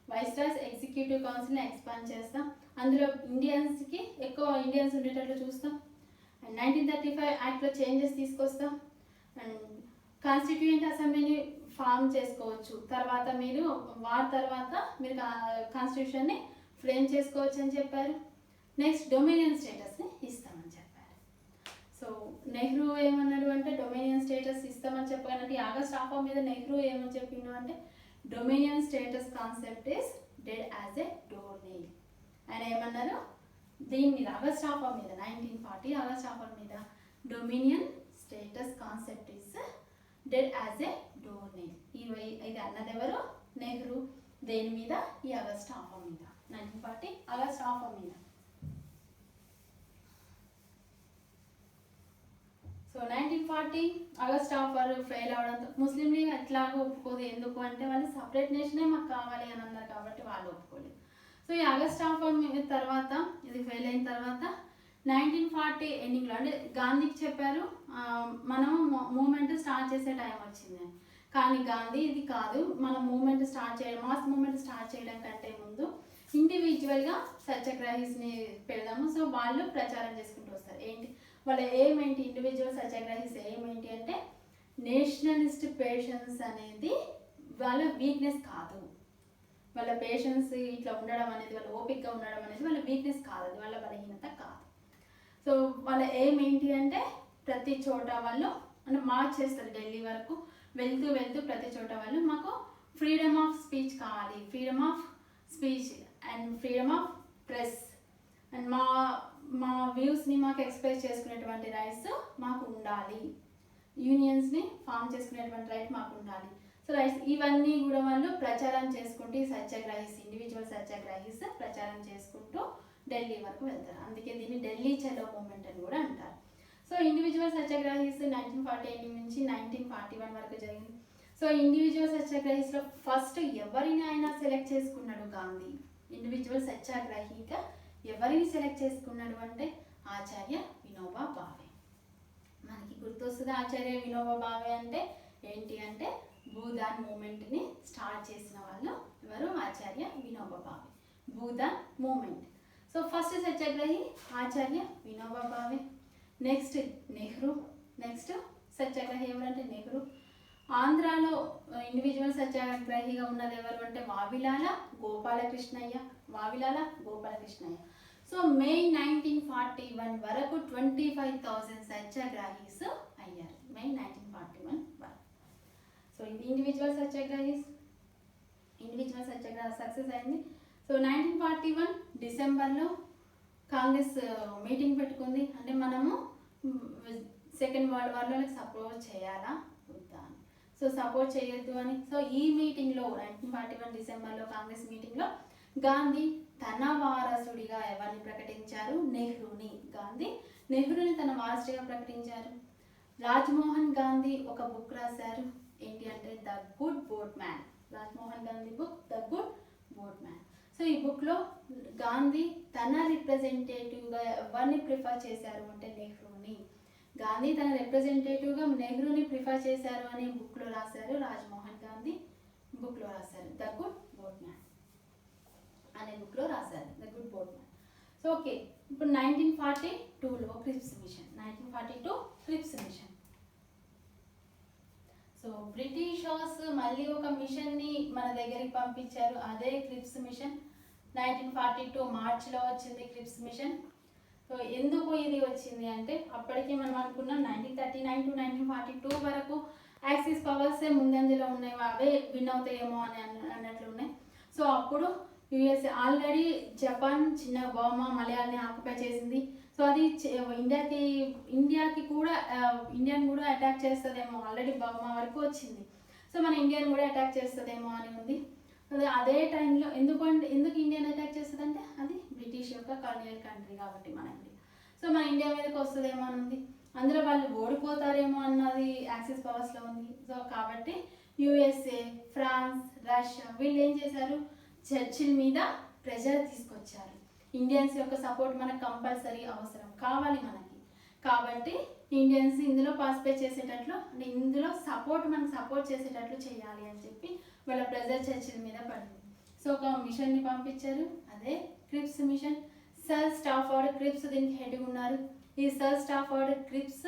వైస్రాయ్స్ ఎగ్జిక్యూటివ్ కౌన్సిల్ని ఎక్స్పాండ్ చేస్తాం. అందులో ఇండియన్స్కి ఎక్కువ ఇండియన్స్ ఉండేటట్లు చూస్తాం. అండ్ 1935 యాక్ట్లో చేంజెస్ తీసుకొస్తాం. అండ్ కాన్స్టిట్యూయెంట్ అసెంబ్లీని ఫామ్ చేసుకోవచ్చు. తర్వాత మీరు వార్ తర్వాత మీరు కాన్స్టిట్యూషన్ని ఫ్రేమ్ చేసుకోవచ్చు అని చెప్పారు. నెక్స్ట్ డొమినియన్ స్టేటస్ని ఇస్తామని చెప్పారు. సో నెహ్రూ ఏమన్నాడు అంటే డొమినియన్ స్టేటస్ ఇస్తామని చెప్పగానే ఆగస్ట్ ఆఫర్ మీద నెహ్రూ ఏమని చెప్పిండు అంటే dominion status concept is dead as a door nail. ఆయన ఏమన్నారు దీని మీద ఆగస్ట్ ఆఫర్ మీద 1940 ఆగస్ట్ ఆఫర్ మీద dominion status concept is dead as a door nail. ఇది అన్నది ఎవరు? నెహ్రూ. దేని మీద? ఈ ఆగస్ట్ ఆఫర్ మీద, 1940 ఆగస్ట్ ఆఫర్ మీద. సో 1940 ఆగస్ట్ ఆఫర్ ఫెయిల్ అవడంతో ముస్లిం లీగ్ ఎట్లాగో ఒప్పుకోదు. ఎందుకు అంటే వాళ్ళు సపరేట్ నేషనే మాకు కావాలి అని అన్నారు కాబట్టి వాళ్ళు ఒప్పుకోలేదు. సో ఈ ఆగస్ట్ ఆఫర్ తర్వాత ఇది ఫెయిల్ అయిన తర్వాత 1940 ఎండింగ్లో అంటే గాంధీకి చెప్పారు మనం మూమెంట్ స్టార్ట్ చేసే టైం వచ్చింది. కానీ గాంధీ ఇది కాదు, మనం మూమెంట్ స్టార్ట్ చేయడం, మాస్ మూమెంట్ స్టార్ట్ చేయడం కంటే ముందు ఇండివిజువల్గా సత్యాగ్రహీస్ని పెడదాము. సో వాళ్ళు ప్రచారం చేసుకుంటూ వస్తారు. ఏంటి వాళ్ళ ఎయిమ్ ఏంటి? ఇండివిజువల్ సత్యాగ్రహీస్ ఎయిమ్ ఏంటి అంటే నేషనలిస్ట్ పేషెన్స్ అనేది వాళ్ళ వీక్నెస్ కాదు. వాళ్ళ పేషెన్స్ ఇట్లా ఉండడం అనేది, వాళ్ళ ఓపికగా ఉండడం అనేది వాళ్ళ వీక్నెస్ కాదు, అది వాళ్ళ బలహీనత కాదు. సో వాళ్ళ ఎయిమ్ ఏంటి అంటే ప్రతి చోట వాళ్ళు అంటే మార్చ్ చేస్తారు ఢిల్లీ వరకు, వెళ్తూ వెళ్తూ ప్రతి చోట వాళ్ళు మాకు ఫ్రీడమ్ ఆఫ్ స్పీచ్ కావాలి, freedom of speech and freedom of press and మా వ్యూస్ని మాకు ఎక్స్ప్రెస్ చేసుకునేటువంటి రైట్స్ మాకు ఉండాలి, యూనియన్స్ని ఫామ్ చేసుకునేటువంటి రైట్ మాకు ఉండాలి. సో రైట్స్ ఇవన్నీ కూడా వాళ్ళు ప్రచారం చేసుకుంటూ సత్యాగ్రహీస్, ఇండివిజువల్ సత్యాగ్రహీస్ ప్రచారం చేసుకుంటూ ఢిల్లీ వరకు వెళ్తారు. అందుకే దీన్ని ఢిల్లీ చలో మూమెంట్ అని కూడా అంటారు. సో ఇండివిజువల్ సత్యాగ్రహీస్ 1948 నుంచి 1941 వరకు జరిగింది. సో ఇండివిజువల్ సత్యాగ్రహీస్లో ఫస్ట్ ఎవరిని ఆయన సెలెక్ట్ చేసుకున్నాడు గాంధీ? ఇండివిజువల్ సత్యాగ్రహిగా ఎవరిని సెలెక్ట్ చేసుకున్నాడు అంటే ఆచార్య వినోబా భావే. మనకి గుర్తొస్తుంది ఆచార్య వినోబా భావే అంటే ఏంటి అంటే భూదాన్ మూమెంట్ని స్టార్ట్ చేసిన వాళ్ళు ఎవరు? ఆచార్య Vinoba Bhave, Bhoodan moment. So first సత్యాగ్రహి ఆచార్య వినోబా భావే, నెక్స్ట్ నెహ్రూ, నెక్స్ట్ సత్యాగ్రహి ఎవరంటే నెహ్రూ. ఆంధ్రాలో ఇండివిజువల్ సత్యాగ్రహిగా ఉన్నది ఎవరు అంటే వావిలాల గోపాలకృష్ణయ్య, వావిలాల గోపాలకృష్ణయ్య. సో మే 1941 వరకు 25,000 సత్యాగ్రహీస్ అయ్యారు, మే 1941 వరకు. సో ఇది ఇండివిజువల్ సత్యాగ్రహీస్, ఇండివిజువల్ సత్యాగ్రహ సక్సెస్ అయింది. సో 1941 డిసెంబర్లో కాంగ్రెస్ మీటింగ్ పెట్టుకుంది. అంటే మనము సెకండ్ వరల్డ్ వార్లో సపోర్ట్ చేయాలా వద్దా అని. సో సపోర్ట్ చేయొద్దు అని. సో ఈ మీటింగ్లో 1941 డిసెంబర్లో కాంగ్రెస్ మీటింగ్లో గాంధీ తన వారసుడిగా ఎవరిని ప్రకటించారు? నెహ్రూని. గాంధీ నెహ్రూని తన వారసుడిగా ప్రకటించారు. రాజ్మోహన్ గాంధీ ఒక బుక్ రాశారు, ఏంటి అంటే the good boat man. Rajmohan Gandhi book the good boat man. So ఈ బుక్లో గాంధీ తన రిప్రజెంటేటివ్గా ఎవరిని ప్రిఫర్ చేశారు అంటే నెహ్రూని. గాంధీ తన రిప్రజెంటేటివ్గా నెహ్రూని ప్రిఫర్ చేశారు అని బుక్లో రాశారు. రాజ్మోహన్ గాంధీ బుక్లో రాశారు ద గుడ్ బోట్మ్యాన్ అనే బుక్లో రాశారు the good boatman. So okay, ఇప్పుడు 1942లో Cripps mission. 1942 Cripps mission. So britishers మళ్ళీ ఒక మిషన్ని మన దగ్గరికి పంపించారు, అదే క్రిప్స్ మిషన్. 1942 మార్చిలో వచ్చింది క్రిప్స్ మిషన్. సో ఎందుకు ఇది వచ్చింది అంటే అప్పటికి మనం అనుకున్నాం 1939 to 1942 వరకు యాక్సిస్ పవర్సే ముందంజలో ఉన్నాయి, అవే విన్ అవుతాయేమో అని అన్నట్లు ఉన్నాయి. సో అప్పుడు యుఎస్ఏ ఆల్రెడీ జపాన్ చిన్న బర్మా మలయాల్ని ఆక్యుపై చేసింది. సో అది ఇండియాకి కూడా ఇండియాని కూడా అటాక్ చేస్తుందేమో, ఆల్రెడీ బర్మా వరకు వచ్చింది. సో మన ఇండియాని కూడా అటాక్ చేస్తుందేమో అని ఉంది. అదే టైంలో ఎందుకు ఇండియాని అటాక్ చేస్తుందంటే అది బ్రిటిష్ యొక్క కాలనియల్ కంట్రీ కాబట్టి మన ఇండియా. సో మన ఇండియా మీదకి వస్తుందేమో అని ఉంది. అందులో వాళ్ళు ఓడిపోతారేమో అన్నది యాక్సిస్ పవర్స్లో ఉంది. సో కాబట్టి యుఎస్ఏ, ఫ్రాన్స్, రష్యా వీళ్ళు ఏం చేశారు, చర్చిల్ మీద ప్రెజర్ తీసుకొచ్చారు. ఇండియన్స్ యొక్క సపోర్ట్ మనకు కంపల్సరీ అవసరం కావాలి మనకి, కాబట్టి ఇండియన్స్ ఇందులో పార్టిసిపేట్ చేసేటట్లు అంటే ఇందులో మనకు సపోర్ట్ చేసేటట్లు చేయాలి అని చెప్పి వాళ్ళ ప్రెజర్ చర్చిల్ మీద పడింది. సో ఒక మిషన్ని పంపించారు, అదే Cripps mission. Sir Stafford Cripps దీనికి హెడ్ ఉన్నారు. ఈ sir Stafford Cripps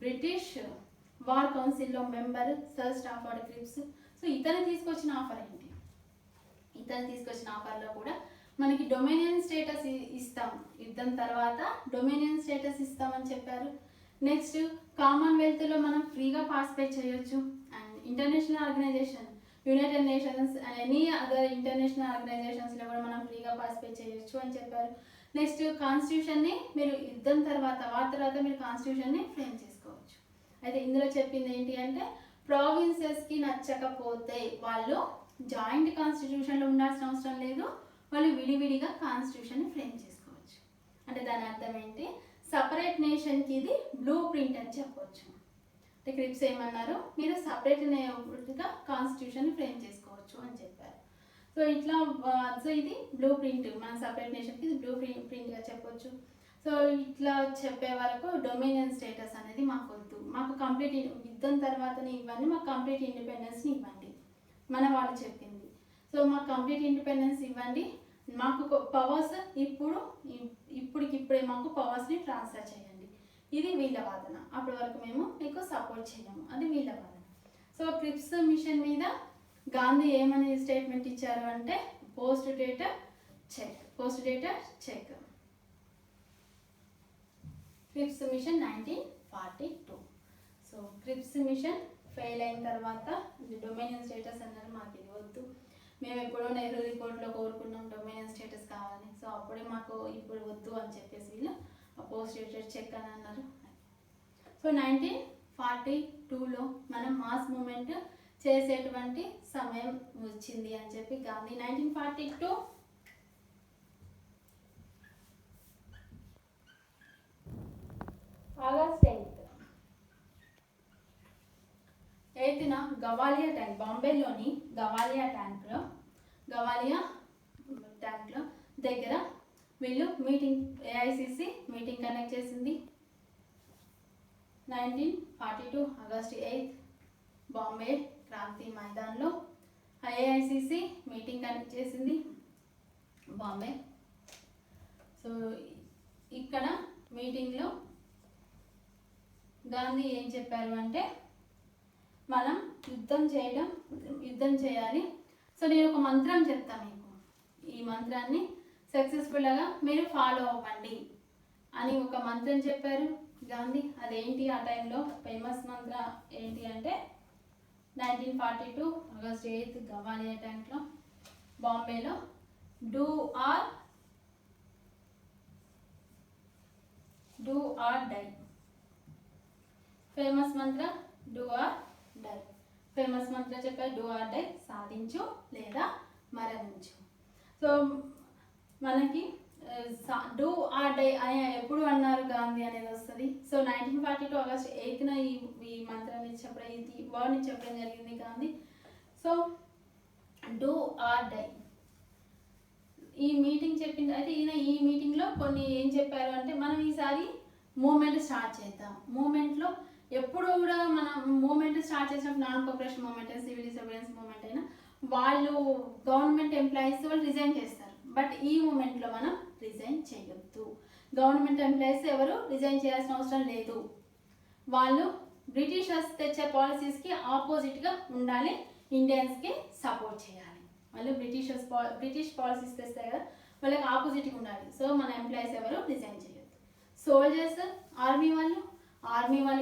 British war కౌన్సిల్లో member sir Stafford Cripps. So ఇతను తీసుకొచ్చిన ఆఫర్ ఏంటి, ఇతను తీసుకొచ్చిన ఆఫర్లో కూడా మనకి డొమినియన్ స్టేటస్ ఇస్తాం, యుద్ధం తర్వాత డొమినియన్ స్టేటస్ ఇస్తామని చెప్పారు. నెక్స్ట్ కామన్వెల్త్లో మనం ఫ్రీగా పార్టిసిపేట్ చేయొచ్చు. And international organisation, united nations and any other international ఆర్గనైజేషన్స్లో కూడా మనం ఫ్రీగా పార్టిసిపేట్ చేయొచ్చు అని చెప్పారు. నెక్స్ట్ కాన్స్టిట్యూషన్ని మీరు యుద్ధం తర్వాత మీరు కాన్స్టిట్యూషన్ని ఫ్రేమ్ చేసుకోవచ్చు. అయితే ఇందులో చెప్పింది ఏంటి అంటే ప్రావిన్సెస్కి నచ్చకపోతే వాళ్ళు జాయింట్ కాన్స్టిట్యూషన్లో ఉండాల్సిన అవసరం లేదు, వాళ్ళు విడివిడిగా కాన్స్టిట్యూషన్ని ఫ్రేమ్ చేసుకోవచ్చు. అంటే దాని అర్థం ఏంటి, సపరేట్ నేషన్కి ఇది బ్లూ ప్రింట్ అని చెప్పవచ్చు. అంటే క్రిప్స్ ఏమన్నారు, మీరు సపరేట్గా కాన్స్టిట్యూషన్ ఫ్రేమ్ చేసుకోవచ్చు అని చెప్పారు. సో ఇట్లా సో ఇది బ్లూ ప్రింట్, మన సపరేట్ నేషన్కి ఇది బ్లూ ప్రింట్గా చెప్పొచ్చు. సో ఇట్లా చెప్పే వరకు డొమినియన్ స్టేటస్ అనేది మాకు వద్దు, మాకు కంప్లీట్ యుద్ధం తర్వాతనే ఇవ్వండి, మాకు కంప్లీట్ ఇండిపెండెన్స్ని ఇవ్వండి మన వాళ్ళు చెప్పింది. సో మాకు కంప్లీట్ ఇండిపెండెన్స్ ఇవ్వండి, మాకు పవర్స్ ఇప్పుడే మాకు పవర్స్ని ట్రాన్స్ఫర్ చేయండి, ఇది వీళ్ళ వాదన. అప్పటి వరకు మేము మీకు సపోర్ట్ చేయము, అది వీళ్ళ వాదన. సో క్రిప్స్ మిషన్ మీద గాంధీ ఏమని స్టేట్మెంట్ ఇచ్చారు అంటే post dated check. క్రిప్స్ mission 1942. So క్రిప్స్ machine fail అయిన తర్వాత డొమినియన్ స్టేటస్ అన్నారు, మాకు ఇది వద్దు, మేము ఎప్పుడో నెహ్రూ రిపోర్ట్లో కోరుకున్నాం డొమినియన్ స్టేటస్ కావాలని, సో అప్పుడే మాకు ఇప్పుడు వద్దు అని చెప్పేసి వీళ్ళు పోస్ట్ డేటెడ్ చెక్ అని అన్నారు. సో 1942లో మనం మాస్ మూమెంట్ చేసేటువంటి సమయం వచ్చింది అని చెప్పి గాంధీ 1942 ఆగస్ట్ 8న గవాలియా ట్యాంక్, బాంబేలోని గవాలియా ట్యాంక్లో దగ్గర వీళ్ళు ఏఐసిసి మీటింగ్ కండక్ట్ చేసింది. 1942 ఆగస్ట్ 8 బాంబే క్రాంతి మైదాన్లో ఏఐసిసి మీటింగ్ కండక్ట్ చేసింది బాంబే. సో ఇక్కడ మీటింగ్లో గాంధీ ఏం చెప్పారు అంటే మనం యుద్ధం చేయాలి. సో నేను ఒక మంత్రం చెప్తాను మీకు, ఈ మంత్రాన్ని సక్సెస్ఫుల్గా మీరు ఫాలో అవ్వండి అని ఒక మంత్రం చెప్పారు గాంధీ. అదేంటి ఆ టైంలో ఫేమస్ మంత్ర ఏంటి అంటే 1942 ఆగస్ట్ 8 గవాలియా ట్యాంక్లో బాంబేలో do or die. Famous Mantra do or die. Famous మంత్ర చెప్పారు డూ ఆర్ డై, సాధించు లేదా మరణించు. సో మనకి డూ ఆర్ డై అని ఎప్పుడు అన్నారు గాంధీ అనేది వస్తుంది. సో 1942 ఆగస్ట్ 8న ఈ మంత్రాన్ని చెప్పడం, ఈ వర్డ్ని చెప్పడం జరిగింది Gandhi. So do or die ఈ మీటింగ్ చెప్పింది అయితే ఈయన ఈ మీటింగ్లో కొన్ని ఏం చెప్పారు అంటే మనం ఈసారి మూమెంట్ స్టార్ట్ చేద్దాం. మూమెంట్లో ఎప్పుడు కూడా మనం మూమెంట్ స్టార్ట్ చేసినప్పుడు నాన్ కోఆపరేషన్ మూమెంట్ అయినా సివిల్ డిసోబీడియన్స్ మూమెంట్ అయినా వాళ్ళు గవర్నమెంట్ ఎంప్లాయీస్ వాళ్ళు రిజైన్ చేస్తారు. బట్ ఈ మూమెంట్లో మనం రిజైన్ చేయొద్దు. గవర్నమెంట్ ఎంప్లాయీస్ ఎవరు రిజైన్ చేయాల్సిన అవసరం లేదు. వాళ్ళు బ్రిటిషర్స్ తెచ్చే పాలసీస్కి ఆపోజిట్గా ఉండాలి, ఇండియన్స్కి సపోర్ట్ చేయాలి. వాళ్ళు బ్రిటిష్ పాలసీస్ తెస్తాయి కదా, వాళ్ళకి ఆపోజిట్గా ఉండాలి. సో మన ఎంప్లాయీస్ ఎవరు రిజైన్ చేయొద్దు. సోల్జర్స్ ఆర్మీ వాళ్ళు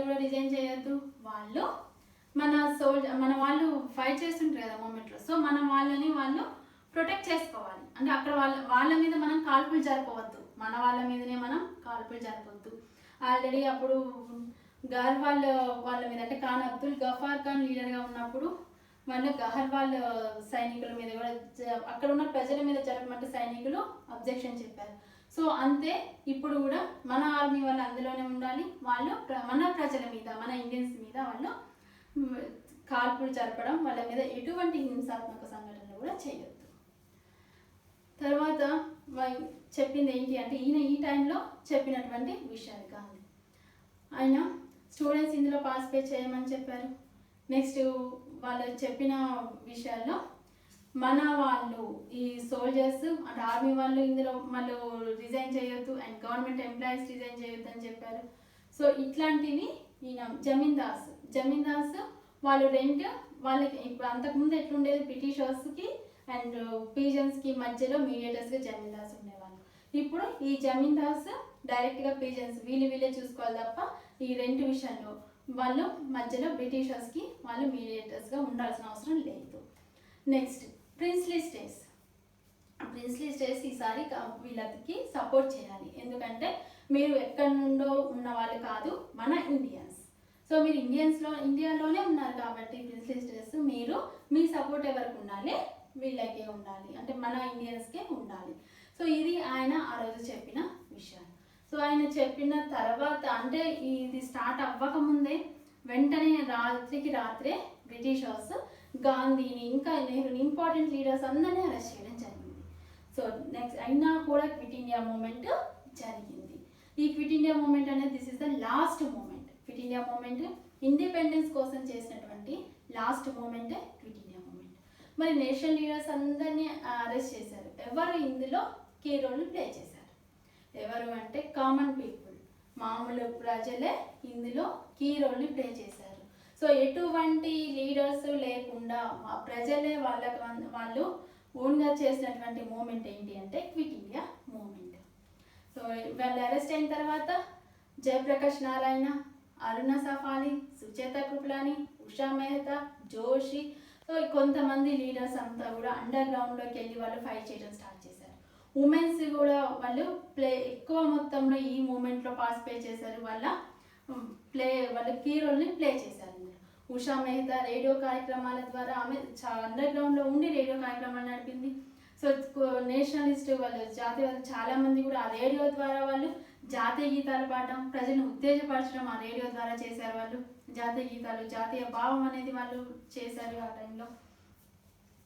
కూడా రిజైన్ చేయొద్దు. వాళ్ళు మన వాళ్ళు ఫైట్ చేస్తుంటారు కదా మూమెంట్లో. సో మన వాళ్ళని వాళ్ళు ప్రొటెక్ట్ చేసుకోవాలి. అంటే అక్కడ వాళ్ళ మీద మనం కాల్పులు జరపవద్దు, మన వాళ్ళ మీదనే మనం కాల్పులు జరపవద్దు. ఆల్రెడీ అప్పుడు గహర్వాల్ వాళ్ళ మీద అంటే ఖాన్ అబ్దుల్ గఫార్ ఖాన్ లీడర్గా ఉన్నప్పుడు వాళ్ళు గహర్వాల్ సైనికుల మీద కూడా అక్కడ ఉన్న ప్రజల మీద జరపమంటే సైనికులు అబ్జెక్షన్ చెప్పారు. సో అంతే ఇప్పుడు కూడా మన ఆర్మీ వాళ్ళు అందులోనే ఉండాలి. వాళ్ళు మన ప్రజల మీద, మన ఇండియన్స్ మీద వాళ్ళు కాల్పులు జరపడం, వాళ్ళ మీద ఎటువంటి హింసాత్మక సంఘటనలు కూడా చేయొద్దు. తర్వాత చెప్పింది ఏంటి అంటే ఈయన ఈ టైంలో చెప్పినటువంటి విషయాలు కాదు. ఆయన స్టూడెంట్స్ ఇందులో పార్టిసిపేట్ చేయమని చెప్పారు. నెక్స్ట్ వాళ్ళు చెప్పిన విషయాల్లో మన వాళ్ళు ఈ సోల్జర్స్ అంటే ఆర్మీ వాళ్ళు ఇందులో వాళ్ళు రిజైన్ చేయొద్దు అండ్ గవర్నమెంట్ ఎంప్లాయీస్ రిజైన్ చేయొద్దు అని చెప్పారు. సో ఇట్లాంటివి ఈయన జమీందార్స్ వాళ్ళు వాళ్ళకి ఇప్పుడు అంతకుముందు ఎట్లుండేది బ్రిటిషర్స్కి అండ్ పీజన్స్కి మధ్యలో మీడియేటర్స్గా జమీందార్స్ ఉండేవాళ్ళు. ఇప్పుడు ఈ జమీందార్స్ డైరెక్ట్గా పీజన్స్ వీళ్ళే చూసుకోవాలి తప్ప ఈ రెంట్ విషయంలో వాళ్ళు మధ్యలో బ్రిటిషర్స్కి వాళ్ళు మీడియేటర్స్గా ఉండాల్సిన అవసరం లేదు. నెక్స్ట్ ప్రిన్స్లీ స్టేట్స్ ఈసారి వీళ్ళకి సపోర్ట్ చేయాలి. ఎందుకంటే మీరు ఎక్కడి నుండో ఉన్న వాళ్ళు కాదు, మన ఇండియన్స్. సో మీరు ఇండియాలోనే ఉన్నారు కాబట్టి ప్రిన్స్లీ స్టేట్స్ మీరు మీ సపోర్ట్ ఎవరికి ఉండాలి, వీళ్ళకే ఉండాలి, అంటే మన ఇండియన్స్కే ఉండాలి. సో ఇది ఆయన ఆ రోజు చెప్పిన విషయాలు. సో ఆయన చెప్పిన తర్వాత అంటే ఇది స్టార్ట్ అవ్వకముందే వెంటనే రాత్రికి రాత్రే బ్రిటిషర్స్ గాంధీని ఇంకా నెహ్రూని ఇంపార్టెంట్ లీడర్స్ అందరినీ అరెస్ట్ చేయడం జరిగింది. సో నెక్స్ట్ అయినా కూడా క్విట్ ఇండియా మూమెంట్ జరిగింది. ఈ క్విట్ ఇండియా మూమెంట్ అనేది this is the last movement. Quit India movement independence కోసం చేసినటువంటి లాస్ట్ మూమెంటే క్విట్ ఇండియా మూమెంట్. మరి నేషనల్ లీడర్స్ అందరినీ అరెస్ట్ చేశారు. ఎవరు ఇందులో కీ రోల్ ప్లే చేశారు? ఎవరు అంటే కామన్ పీపుల్, మామూలు ప్రజలే ఇందులో కీ రోల్ని ప్లే చేశారు. సో ఎటువంటి లీడర్స్ లేకుండా ప్రజలే వాళ్ళు ఓన్గా చేసినటువంటి మూమెంట్ ఏంటి అంటే క్విట్ ఇండియా మూమెంట్. సో వాళ్ళు అరెస్ట్ అయిన తర్వాత జయప్రకాష్ నారాయణ, అరుణ సఫాలి, సుచేత కృపలాని, ఉషా మెహతా, జోషి, సో కొంతమంది లీడర్స్ అంతా కూడా అండర్ గ్రౌండ్లోకి వెళ్ళి వాళ్ళు ఫైట్ చేయడం స్టార్ట్ చేశారు. ఉమెన్స్ కూడా వాళ్ళు ఎక్కువ మొత్తంలో ఈ మూమెంట్లో పార్టిసిపేట్ చేశారు. వాళ్ళు కీ రోల్ని ప్లే చేశారు. ఉషా మెహతా రేడియో కార్యక్రమాల ద్వారా ఆమె అండర్ గ్రౌండ్లో ఉండి రేడియో కార్యక్రమాలు నడిపింది. సో నేషనలిస్ట్ వాళ్ళు జాతీయవాద చాలామంది కూడా ఆ రేడియో ద్వారా వాళ్ళు జాతీయ గీతాలు పాడడం, ప్రజలను ఉత్తేజపరచడం ఆ రేడియో ద్వారా చేశారు. వాళ్ళు జాతీయ గీతాలు, జాతీయ భావం అనేది వాళ్ళు చేశారు ఆ టైంలో.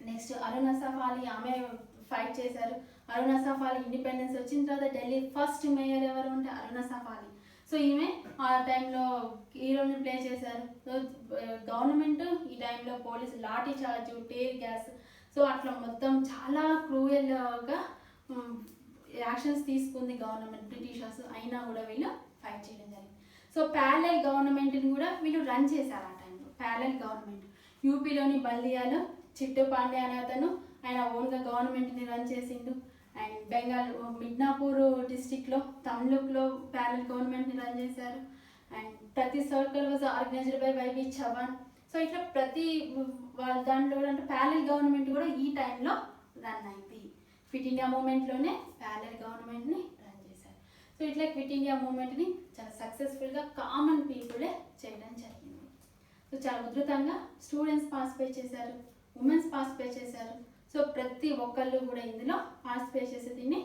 నెక్స్ట్ అరుణ సఫాలి, ఆమె ఫైట్ చేశారు. అరుణ సఫాలి ఇండిపెండెన్స్ వచ్చిన తర్వాత ఢిల్లీ ఫస్ట్ మేయర్ ఎవరు అంటే అరుణ సఫాలి. సో ఈమె ఆ టైంలో హీరోని ప్లే చేశారు. సో గవర్నమెంట్ ఈ టైంలో police lathi charge, tear gas, so అట్లా మొత్తం చాలా క్రూయల్గా యాక్షన్స్ తీసుకుంది గవర్నమెంట్ బ్రిటిషర్స్. అయినా కూడా వీళ్ళు ఫైట్ చేయడం జరిగింది. సో ప్యారలల్ గవర్నమెంట్ని కూడా వీళ్ళు రన్ చేశారు ఆ టైంలో. ప్యారలల్ గవర్నమెంట్ యూపీలోని బల్దియాలో చిట్టు పాండే అనే అతను ఆయన ఓన్గా గవర్నమెంట్ని రన్ చేసిండు. అండ్ బెంగాల్ మిడ్నాపూర్ డిస్టిక్లో తమ్లుక్లో ప్యారలల్ గవర్నమెంట్ని రన్ చేశారు. అండ్ ప్రతి circle was organised by Y V Chavan. So ఇట్లా ప్రతి దాంట్లో కూడా అంటే ప్యారలల్ గవర్నమెంట్ కూడా ఈ టైంలో రన్ అయింది. క్విట్ ఇండియా మూమెంట్లోనే ప్యారలల్ గవర్నమెంట్ని రన్ చేశారు. సో ఇట్లా క్విట్ ఇండియా మూమెంట్ని చాలా సక్సెస్ఫుల్గా కామన్ పీపులే చేయడం జరిగింది. సో చాలా ఉధృతంగా స్టూడెంట్స్ పార్టిసిపేట్ చేశారు, ఉమెన్స్ పార్టిసిపేట్ చేశారు. సో ప్రతి ఒక్కళ్ళు కూడా ఇందులో పార్టిసిపేట్ చేసి దీన్ని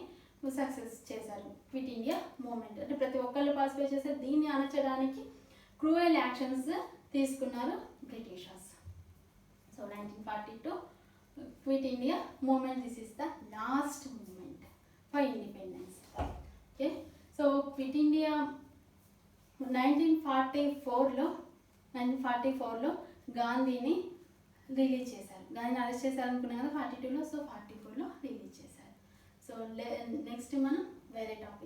సక్సెస్ చేశారు. క్విట్ ఇండియా మూమెంట్ అంటే ప్రతి ఒక్కళ్ళు పార్టిసిపేట్ చేశారు. దీన్ని అణచడానికి క్రూయల్ యాక్షన్స్ తీసుకున్నారు britishers. So 1942 quit India movement, this is the last movement. For independence. Okay, so quit India 1944లో గాంధీని రిలీజ్ చేశారు. గాంధీని అరెస్ట్ చేశారనుకున్నాం కదా 42లో, సో 44లో రిలీజ్ చేశారు. సో నెక్స్ట్ మనం వేరే టాపిక్